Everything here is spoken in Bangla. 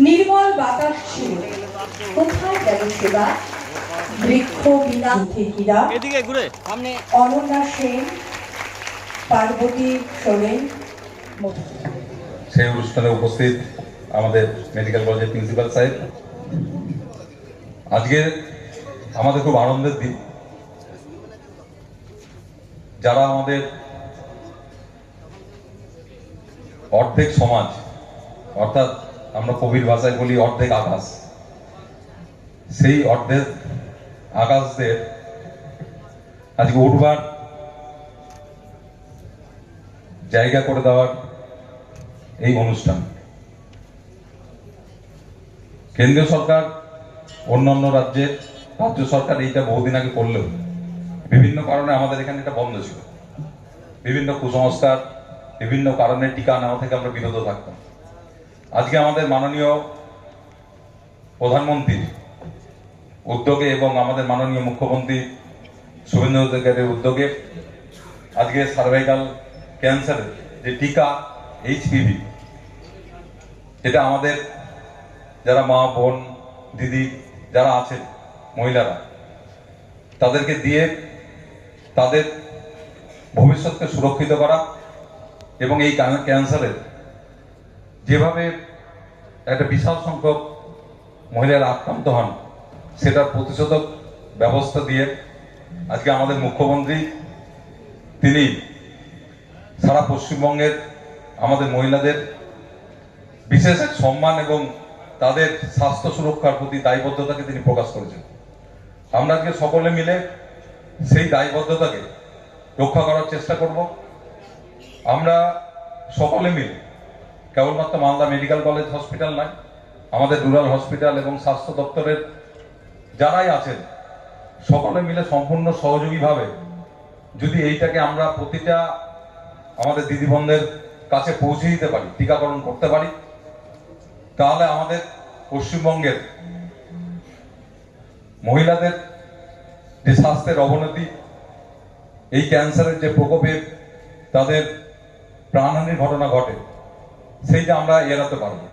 নির্মল বাতাস ছিল, কোথায় গেল সেবা? বৃক্ষ বিনা থেকিরা অনন্যা সেন, পার্বতী সোরেন। সেই অনুষ্ঠানে উপস্থিত আমাদের মেডিকেল কলেজের প্রিন্সিপাল সাহেব, আজকে আমাদের খুব আনন্দের দিন। যারা আমাদের অর্ধেক সমাজ, অর্থাৎ আমরা কবির ভাষায় বলি অর্ধেক আকাশ, সেই অর্ধেক আকাশদের আজকে উঠবার জায়গা করে দেওয়ার এই অনুষ্ঠান। কেন্দ্রীয় সরকার, অন্যান্য রাজ্য সরকার এইটা বহুদিন আগে করলেও বিভিন্ন কারণে আমাদের এখানে এটা বন্ধ ছিল। বিভিন্ন কুসংস্কার, বিভিন্ন কারণে টিকা নেওয়া থেকে আমরা বিরত থাকতাম। আজকে আমাদের মাননীয় প্রধানমন্ত্রীর উদ্যোগে এবং আমাদের মাননীয় মুখ্যমন্ত্রী শুভেন্দু অধিকারীর উদ্যোগে আজকে সার্ভাইকাল ক্যান্সারের যে টিকা HPV, এটা আমাদের যারা মা বোন দিদি যারা আছেন মহিলারা, তাদেরকে দিয়ে তাদের ভবিষ্যৎকে সুরক্ষিত করা এবং এই ক্যান্সারের যেভাবে একটা বিশাল সংখ্যক মহিলারা আক্রান্ত হন সেটার প্রতিষেধক ব্যবস্থা দিয়ে আজকে আমাদের মুখ্যমন্ত্রী তিনি সারা পশ্চিমবঙ্গের আমাদের মহিলাদের বিশেষ এক সম্মান এবং তাদের স্বাস্থ্য সুরক্ষার প্রতি দায়বদ্ধতাকে তিনি প্রকাশ করেছেন। আমরা আজকে সকলে মিলে সেই দায়বদ্ধতাকে রক্ষা করার চেষ্টা করব। আমরা সকলে মিলে কেবলমাত্র মালদা মেডিকেল কলেজ হসপিটাল নয়, আমাদের রুরাল হসপিটাল এবং স্বাস্থ্য দপ্তরের যারাই আছেন সকলে মিলে সম্পূর্ণ সহযোগীভাবে যদি এইটাকে আমরা প্রতিটা আমাদের দিদিবন্ধের কাছে পৌঁছে দিতে পারি, টিকাকরণ করতে পারি, তাহলে আমাদের পশ্চিমবঙ্গের মহিলাদের যে স্বাস্থ্যের অবনতি, এই ক্যান্সারের যে প্রকোপে তাদের প্রাণহানির ঘটনা ঘটে, সেইটা আমরা এড়াতে পারবো।